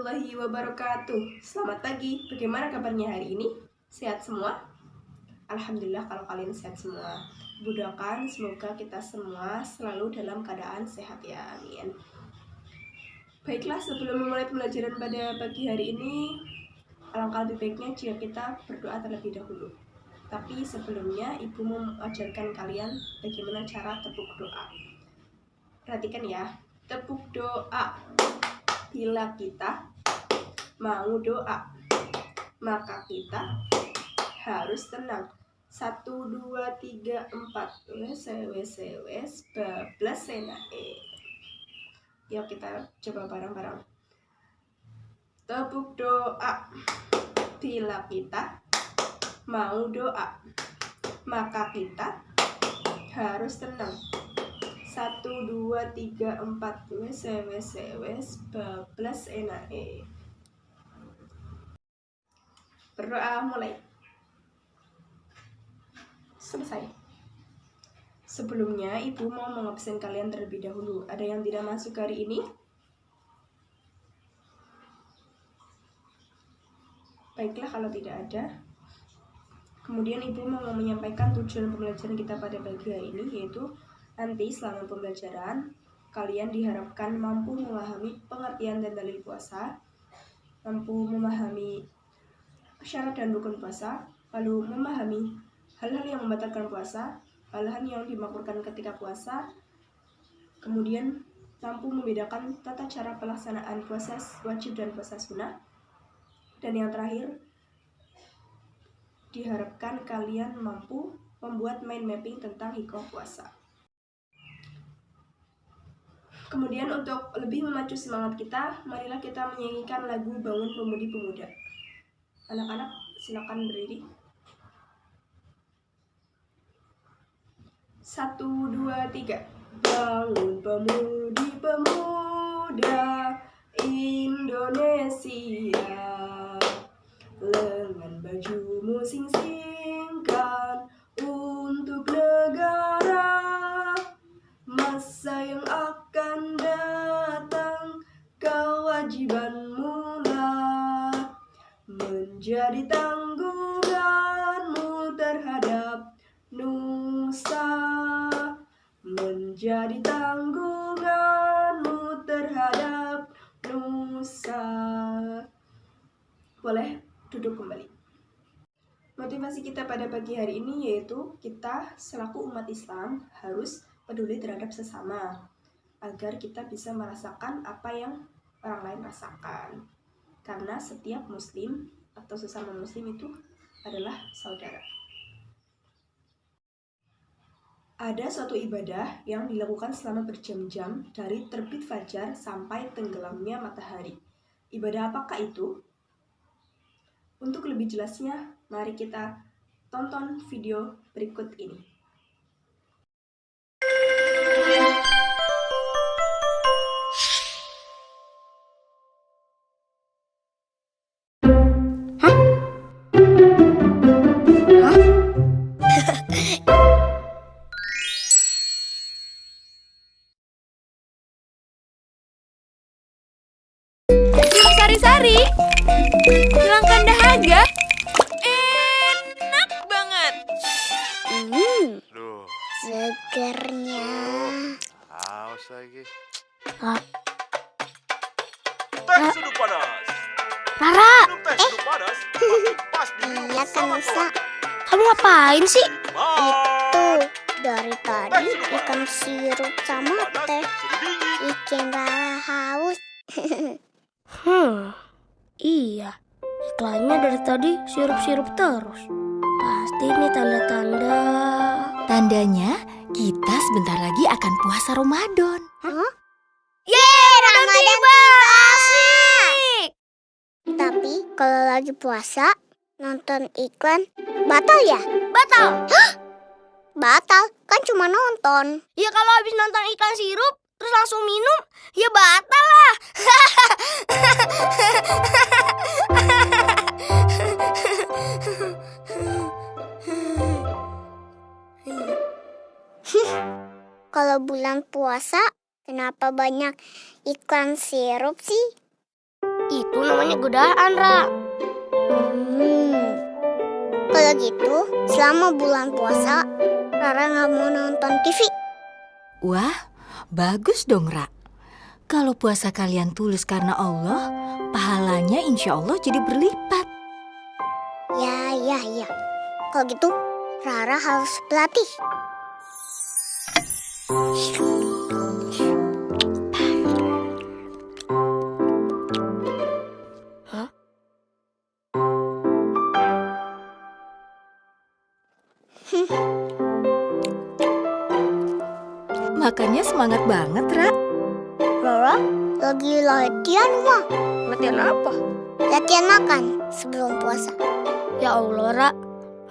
warahmatullahi wabarakatuh. Selamat pagi, bagaimana kabarnya hari ini? Sehat semua? Alhamdulillah kalau kalian sehat semua. Doakan semoga kita semua selalu dalam keadaan sehat ya, amin. Baiklah, sebelum memulai pembelajaran pada pagi hari ini, alangkah lebih baiknya jika kita berdoa terlebih dahulu. Tapi sebelumnya ibu mau mengajarkan kalian bagaimana cara tepuk doa. Perhatikan ya, tepuk doa. Bila kita mau doa, maka kita harus tenang. 1, 2, 3, 4 wes bablas senae. Yuk kita coba bareng-bareng. Tepuk doa. Bila kita mau doa, maka kita harus tenang. 1, 2, 3, 4 wes bablas senae. Berdoa mulai. Selesai. Sebelumnya ibu mau mengabsen kalian terlebih dahulu. Ada yang tidak masuk hari ini? Baiklah kalau tidak ada. Kemudian ibu mau menyampaikan tujuan pembelajaran kita pada pagi hari ini, yaitu nanti selama pembelajaran kalian diharapkan mampu memahami pengertian dan dalil puasa, mampu memahami syarat dan rukun puasa, lalu memahami hal-hal yang membatalkan puasa, hal-hal yang dimakruhkan ketika puasa, kemudian mampu membedakan tata cara pelaksanaan puasa wajib dan puasa sunnah, dan yang terakhir diharapkan kalian mampu membuat mind mapping tentang hikmah puasa. Kemudian untuk lebih memacu semangat kita, marilah kita menyanyikan lagu Bangun Pemudi Pemuda. Anak-anak silakan berdiri. 1, 2, 3. Bangun pemudi pemuda Indonesia, lengan bajumu sing-singkan untuk negara. Masa yang akan datang kewajibanmu lah menjadi tanggunganmu terhadap nusa, menjadi tanggunganmu terhadap nusa. Boleh duduk kembali. Motivasi kita pada pagi hari ini yaitu kita selaku umat Islam harus peduli terhadap sesama agar kita bisa merasakan apa yang orang lain rasakan. Karena setiap muslim atau sesama muslim itu adalah saudara. Ada suatu ibadah yang dilakukan selama berjam-jam dari terbit fajar sampai tenggelamnya matahari. Ibadah apakah itu? Untuk lebih jelasnya, mari kita tonton video berikut ini. Sari-sari, hilangkan dahaga. Enak banget. Duh, Segernya. haus lagi. Ah. Teh seduh panas. Rara, Minum teh seduh panas. Makin pas diminum iya bersama kan Sa. keluarga. Kamu ngapain sih? Bye. Tuh, dari tadi ikan sirup sama teh Seduh dingin. bikin Rara haus. Iya, iklannya dari tadi sirup-sirup terus. Pasti ini tanda-tanda. Tandanya kita sebentar lagi akan puasa Ramadan. Yeay, Ramadan tiba! Asik! Tapi kalau lagi puasa, nonton iklan batal ya? Batal. Batal, kan cuma nonton. Ya kalau habis nonton iklan sirup, terus langsung minum, ya batal lah. Kalau bulan puasa, kenapa banyak iklan sirup sih? Itu namanya godaan, Ra. Kalau gitu, selama bulan puasa, Rara nggak mau nonton TV. Wah, bagus dong, Ra. Kalau puasa kalian tulus karena Allah, pahalanya insya Allah jadi berlipat. Ya. Kalau gitu, Rara harus berlatih. Makannya semangat banget, Ra. Rara lagi latihan, Wah. Latihan apa? Latihan makan sebelum puasa. Ya Allah, Ra.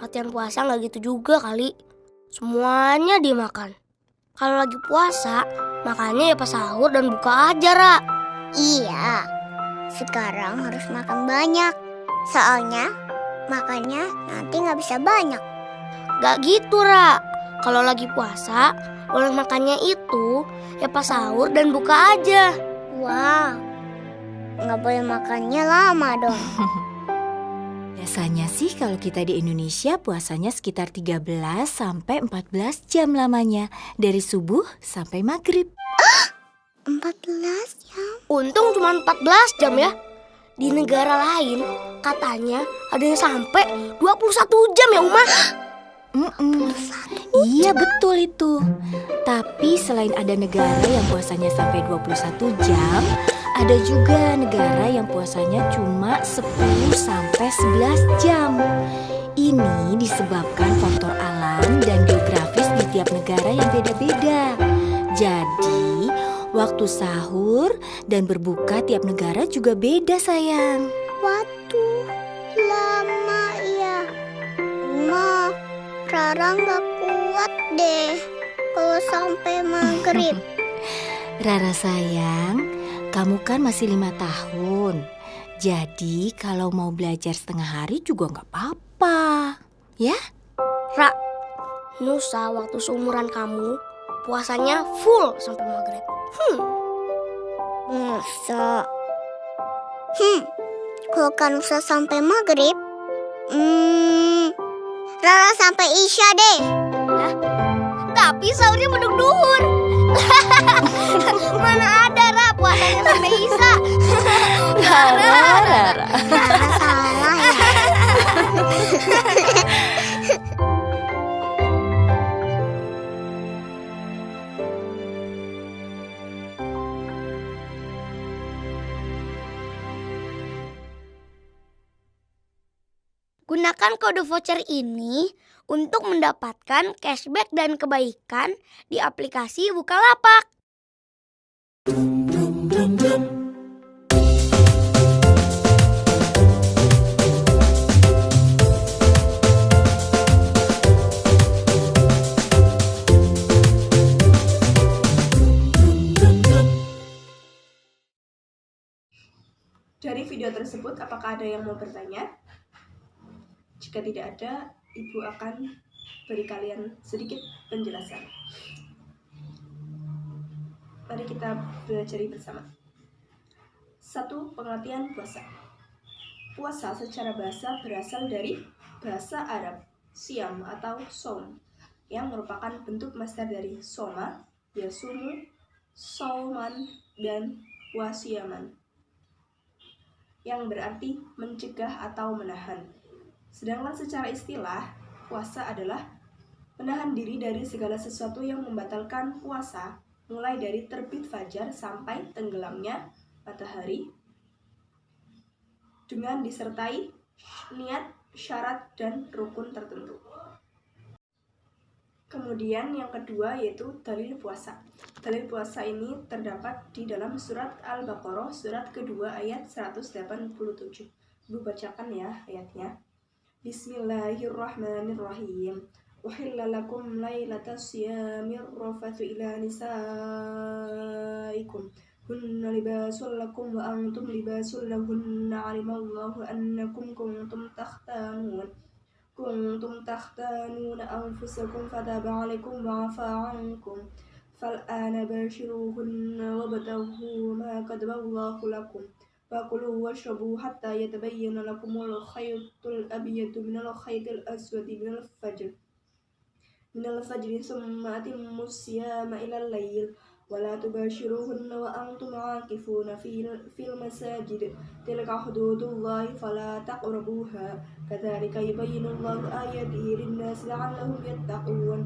Latihan puasa nggak gitu juga kali. Semuanya dimakan. Kalau lagi puasa, makannya ya pas sahur dan buka aja, Ra. Iya, sekarang harus makan banyak. Soalnya makannya nanti nggak bisa banyak. Gak gitu, Ra. Kalau lagi puasa, boleh makannya itu ya pas sahur dan buka aja. Wah, nggak boleh makannya lama dong. Biasanya sih kalau kita di Indonesia puasanya sekitar 13 sampai 14 jam lamanya. Dari subuh sampai maghrib. 14 jam? Untung cuma 14 jam ya. Di negara lain katanya ada yang sampai 21 jam ya, Uma. Iya betul itu. Tapi selain ada negara yang puasanya sampai 21 jam, ada juga negara yang puasanya cuma 10 sampai 11 jam. Ini disebabkan faktor alam dan geografis di tiap negara yang beda-beda. Jadi, waktu sahur dan berbuka tiap negara juga beda, sayang. Waduh, lama ya. Ma, Rara nggak kuat deh kalau sampai maghrib. Rara sayang, kamu kan masih 5 tahun. Jadi kalau mau belajar setengah hari juga nggak apa-apa. Ya? Ra, Nusa waktu seumuran kamu puasanya full sampai maghrib. Masa? Kalau kan usah sampai maghrib, Rara sampai Isya deh. Tapi sahurnya beduk duhur. Mana ada, Ra, puasanya sampai Isya. Rara. Rara salah ya. Gunakan kode voucher ini untuk mendapatkan cashback dan kebaikan di aplikasi Bukalapak. Dari video tersebut, apakah ada yang mau bertanya? Jika tidak ada, Ibu akan beri kalian sedikit penjelasan. Mari kita belajar bersama. 1. Pengertian puasa. Puasa secara bahasa berasal dari bahasa Arab siam atau som, yang merupakan bentuk masdar dari soma, yasumu, sauman, dan wasiyaman, yang berarti mencegah atau menahan. Sedangkan secara istilah, puasa adalah menahan diri dari segala sesuatu yang membatalkan puasa, mulai dari terbit fajar sampai tenggelamnya matahari, dengan disertai niat, syarat, dan rukun tertentu. Kemudian yang kedua yaitu dalil puasa. Dalil puasa ini terdapat di dalam surat Al-Baqarah, surat kedua ayat 187. Ibu bacakan ya ayatnya. Bismillahirrahmanirrahim. Uhilla lakum laylatas siyamir rafathu ila nisaikum. Hunna libasul lakum wa antum libasul lahunna. Alimallahu annakum kuntum takhtanuna anfusakum fataba alaikum wa afa ankum. Fal'ana bashiruhunna wabtaghu ma kataballahu lakum. فكلوا واشربوا حتى يتبين لكم الخيط الأبيض من الخيط الأسود من الفجر ثم أتموا الصيام إلى الليل ولا تباشروهن وأنتم عاكفون في المساجد تلك حدود الله فلا تقربوها كذلك يبين الله آياته للناس لعلهم يتقون.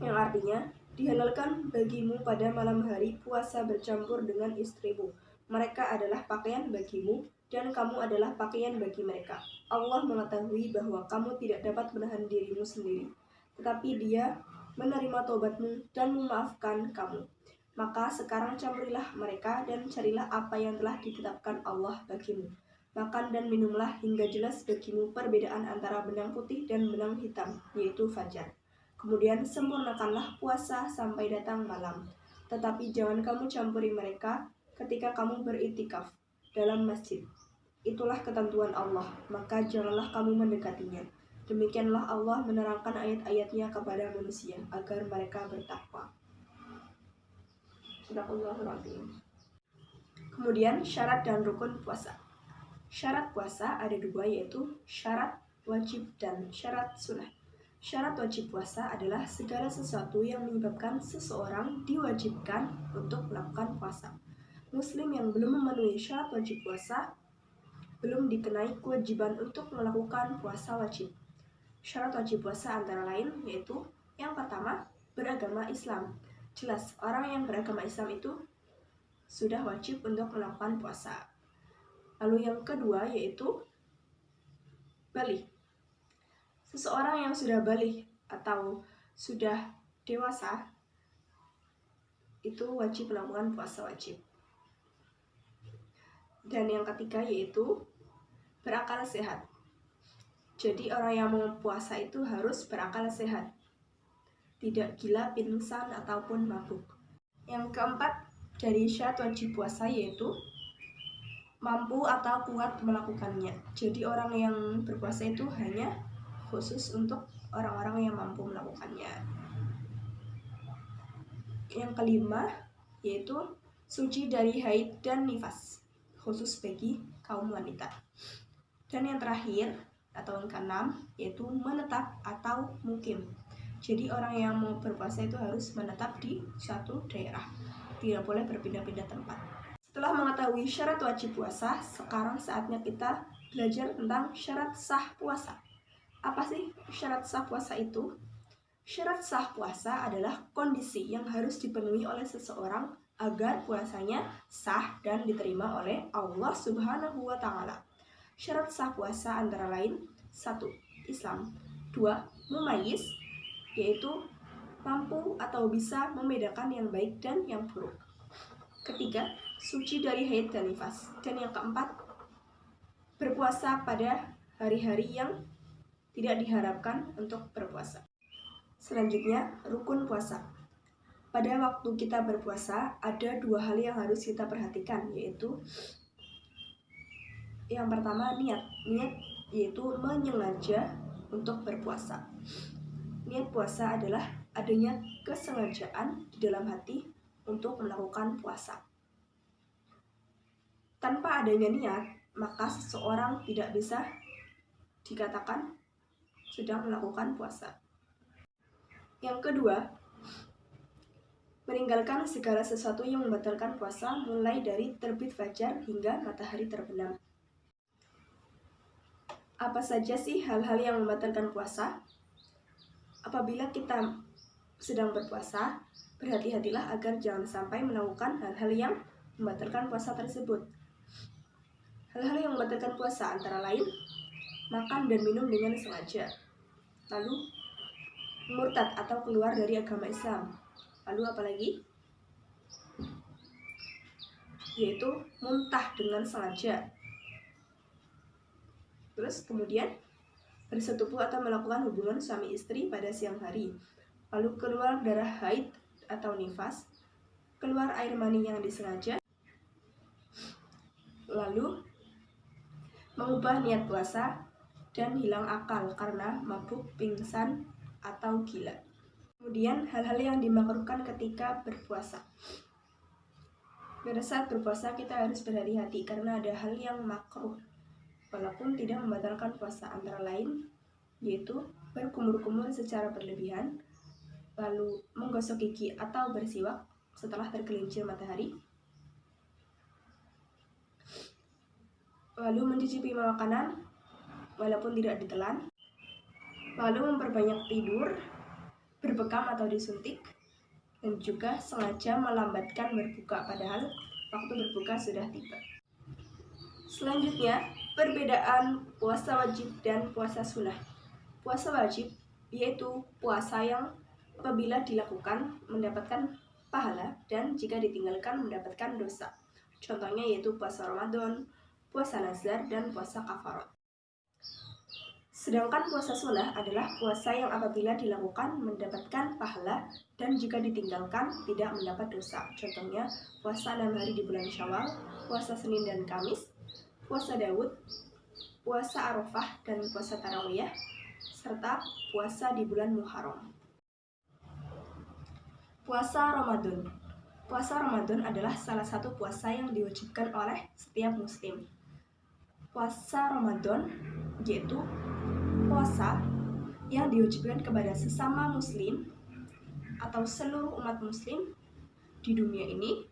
Yang artinya, dihalalkan bagimu pada malam hari puasa bercampur dengan istrimu. Mereka adalah pakaian bagimu dan kamu adalah pakaian bagi mereka. Allah mengetahui bahwa kamu tidak dapat menahan dirimu sendiri, tetapi Dia menerima tobatmu dan memaafkan kamu. Maka sekarang campurilah mereka dan carilah apa yang telah ditetapkan Allah bagimu. Makan dan minumlah hingga jelas bagimu perbedaan antara benang putih dan benang hitam, yaitu fajar. Kemudian sempurnakanlah puasa sampai datang malam. Tetapi jangan kamu campuri mereka ketika kamu beritikaf dalam masjid. Itulah ketentuan Allah, maka janganlah kamu mendekatinya. Demikianlah Allah menerangkan ayat-ayatnya kepada manusia agar mereka bertakwa. Kemudian syarat dan rukun puasa. Syarat puasa ada dua, yaitu syarat wajib dan syarat sunnah. Syarat wajib puasa adalah segala sesuatu yang menyebabkan seseorang diwajibkan untuk melakukan puasa. Muslim yang belum memenuhi syarat wajib puasa belum dikenai kewajiban untuk melakukan puasa wajib. Syarat wajib puasa antara lain yaitu yang pertama, beragama Islam. Jelas, orang yang beragama Islam itu sudah wajib untuk melakukan puasa. Lalu yang kedua yaitu baligh. Seseorang yang sudah baligh atau sudah dewasa itu wajib melakukan puasa wajib. Dan yang ketiga yaitu berakal sehat. Jadi orang yang mau puasa itu harus berakal sehat, tidak gila, pingsan, ataupun mabuk. Yang keempat dari syarat wajib puasa yaitu mampu atau kuat melakukannya. Jadi orang yang berpuasa itu hanya khusus untuk orang-orang yang mampu melakukannya. Yang kelima yaitu suci dari haid dan nifas, khusus bagi kaum wanita. Dan yang terakhir atau yang keenam yaitu menetap atau mukim. Jadi orang yang mau berpuasa itu harus menetap di suatu daerah, tidak boleh berpindah-pindah tempat. Setelah mengetahui syarat wajib puasa, sekarang saatnya kita belajar tentang syarat sah puasa. Apa sih syarat sah puasa itu? Syarat sah puasa adalah kondisi yang harus dipenuhi oleh seseorang agar puasanya sah dan diterima oleh Allah Subhanahu wa Ta'ala. Syarat sah puasa antara lain: 1. Islam. 2. Mumayyiz, yaitu mampu atau bisa membedakan yang baik dan yang buruk. Ketiga, suci dari haid dan nifas. Dan yang keempat, berpuasa pada hari-hari yang tidak diharapkan untuk berpuasa. Selanjutnya, rukun puasa. Pada waktu kita berpuasa, ada dua hal yang harus kita perhatikan, yaitu yang pertama niat. Niat yaitu menyengaja untuk berpuasa. Niat puasa adalah adanya kesengajaan di dalam hati untuk melakukan puasa. Tanpa adanya niat, maka seseorang tidak bisa dikatakan sedang melakukan puasa. Yang kedua, meninggalkan segala sesuatu yang membatalkan puasa, mulai dari terbit fajar hingga matahari terbenam. Apa saja sih hal-hal yang membatalkan puasa? Apabila kita sedang berpuasa, berhati-hatilah agar jangan sampai melakukan hal-hal yang membatalkan puasa tersebut. Hal-hal yang membatalkan puasa antara lain makan dan minum dengan sengaja, lalu murtad atau keluar dari agama Islam, lalu apalagi? Yaitu muntah dengan sengaja. Terus kemudian bersetubuh atau melakukan hubungan suami istri pada siang hari, lalu keluar darah haid atau nifas, keluar air mani yang disengaja, lalu mengubah niat puasa dan hilang akal karena mabuk, pingsan, atau gila. Kemudian hal-hal yang dimakruhkan ketika berpuasa. Pada saat berpuasa kita harus berhati-hati karena ada hal yang makruh walaupun tidak membatalkan puasa, antara lain yaitu berkumur-kumur secara berlebihan, lalu menggosok gigi atau bersiwak setelah tergelincir matahari, lalu mencicipi makanan walaupun tidak ditelan, lalu memperbanyak tidur, berbekam atau disuntik, dan juga sengaja melambatkan berbuka padahal waktu berbuka sudah tiba. Selanjutnya, perbedaan puasa wajib dan puasa sunnah. Puasa wajib yaitu puasa yang apabila dilakukan mendapatkan pahala dan jika ditinggalkan mendapatkan dosa. Contohnya yaitu puasa Ramadan, puasa nazar, dan puasa kafarat. Sedangkan puasa sunnah adalah puasa yang apabila dilakukan mendapatkan pahala dan jika ditinggalkan tidak mendapat dosa. Contohnya puasa 6 hari di bulan Syawal, puasa Senin dan Kamis, puasa Daud, puasa Arafah dan puasa Tarawih, serta puasa di bulan Muharram. Puasa Ramadan. Puasa Ramadan adalah salah satu puasa yang diwajibkan oleh setiap muslim. Puasa Ramadan yaitu puasa yang diwajibkan kepada sesama muslim atau seluruh umat muslim di dunia ini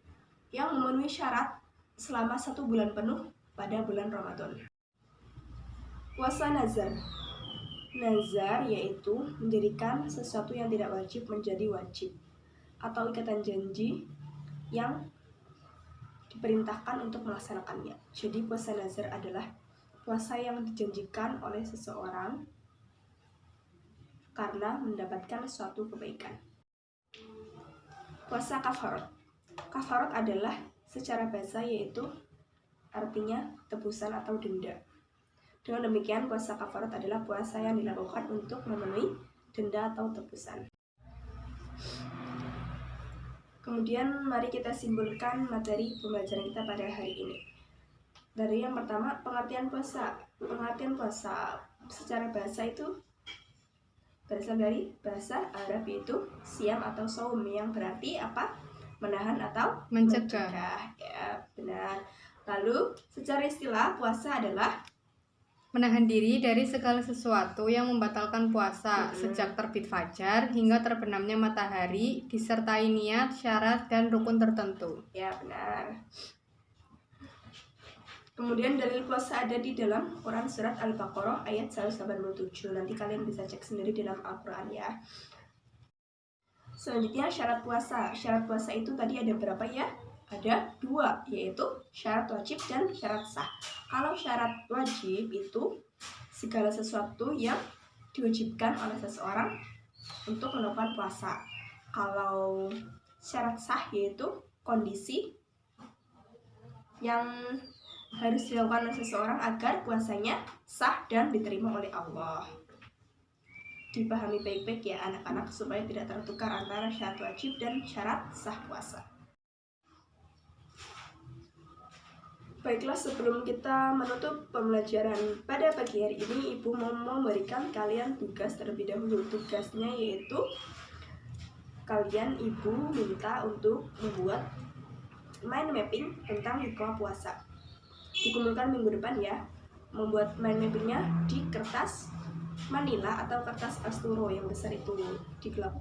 yang memenuhi syarat selama 1 bulan penuh pada bulan Ramadan. Puasa nazar. Nazar yaitu menjadikan sesuatu yang tidak wajib menjadi wajib atau ikatan janji yang diperintahkan untuk melaksanakannya. Jadi puasa nazar adalah puasa yang dijanjikan oleh seseorang karena mendapatkan suatu kebaikan. Puasa kafarat. Kafarat adalah secara bahasa yaitu artinya tebusan atau denda. Dengan demikian puasa kafarat adalah puasa yang dilakukan untuk memenuhi denda atau tebusan. Kemudian mari kita simpulkan materi pembelajaran kita pada hari ini. Dari yang pertama, pengertian puasa. Pengertian puasa secara bahasa itu berasal dari bahasa Arab yaitu siam atau saum yang berarti apa? Menahan atau mencegah. Ya, benar. Lalu secara istilah puasa adalah Menahan diri dari segala sesuatu yang membatalkan puasa sejak terbit fajar hingga terbenamnya matahari disertai niat, syarat, dan rukun tertentu. ya benar. Kemudian dalil puasa ada di dalam Quran surat Al-Baqarah ayat 187. Nanti kalian bisa cek sendiri dalam Al-Quran ya. Selanjutnya syarat puasa. Syarat puasa itu tadi ada berapa ya? Ada 2, yaitu syarat wajib dan syarat sah. Kalau syarat wajib itu segala sesuatu yang diwajibkan oleh seseorang untuk melakukan puasa. Kalau syarat sah yaitu kondisi yang harus dilakukan oleh seseorang agar puasanya sah dan diterima oleh Allah. Dipahami baik-baik ya anak-anak supaya tidak tertukar antara syarat wajib dan syarat sah puasa. Baiklah, sebelum kita menutup pembelajaran pada pagi hari ini, Ibu mau memberikan kalian tugas terlebih dahulu. Tugasnya yaitu kalian Ibu minta untuk membuat mind mapping tentang ritual puasa. Dikumpulkan minggu depan ya. Membuat mind mappingnya di kertas manila atau kertas asturo yang besar itu digelap.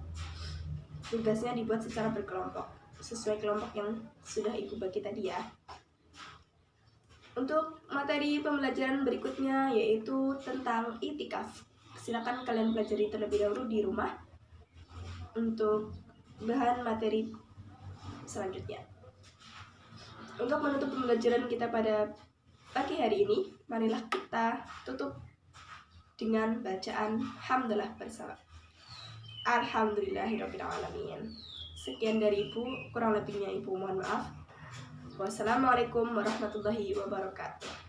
Tugasnya dibuat secara berkelompok sesuai kelompok yang sudah Ibu bagi tadi ya. Untuk materi pembelajaran berikutnya yaitu tentang i'tikaf. Silakan kalian pelajari terlebih dahulu di rumah untuk bahan materi selanjutnya. Untuk menutup pembelajaran kita pada pagi hari ini, marilah kita tutup dengan bacaan hamdalah bersama. Alhamdulillahirrabbilalamin. Sekian dari Ibu, kurang lebihnya Ibu mohon maaf. Wassalamualaikum warahmatullahi wabarakatuh.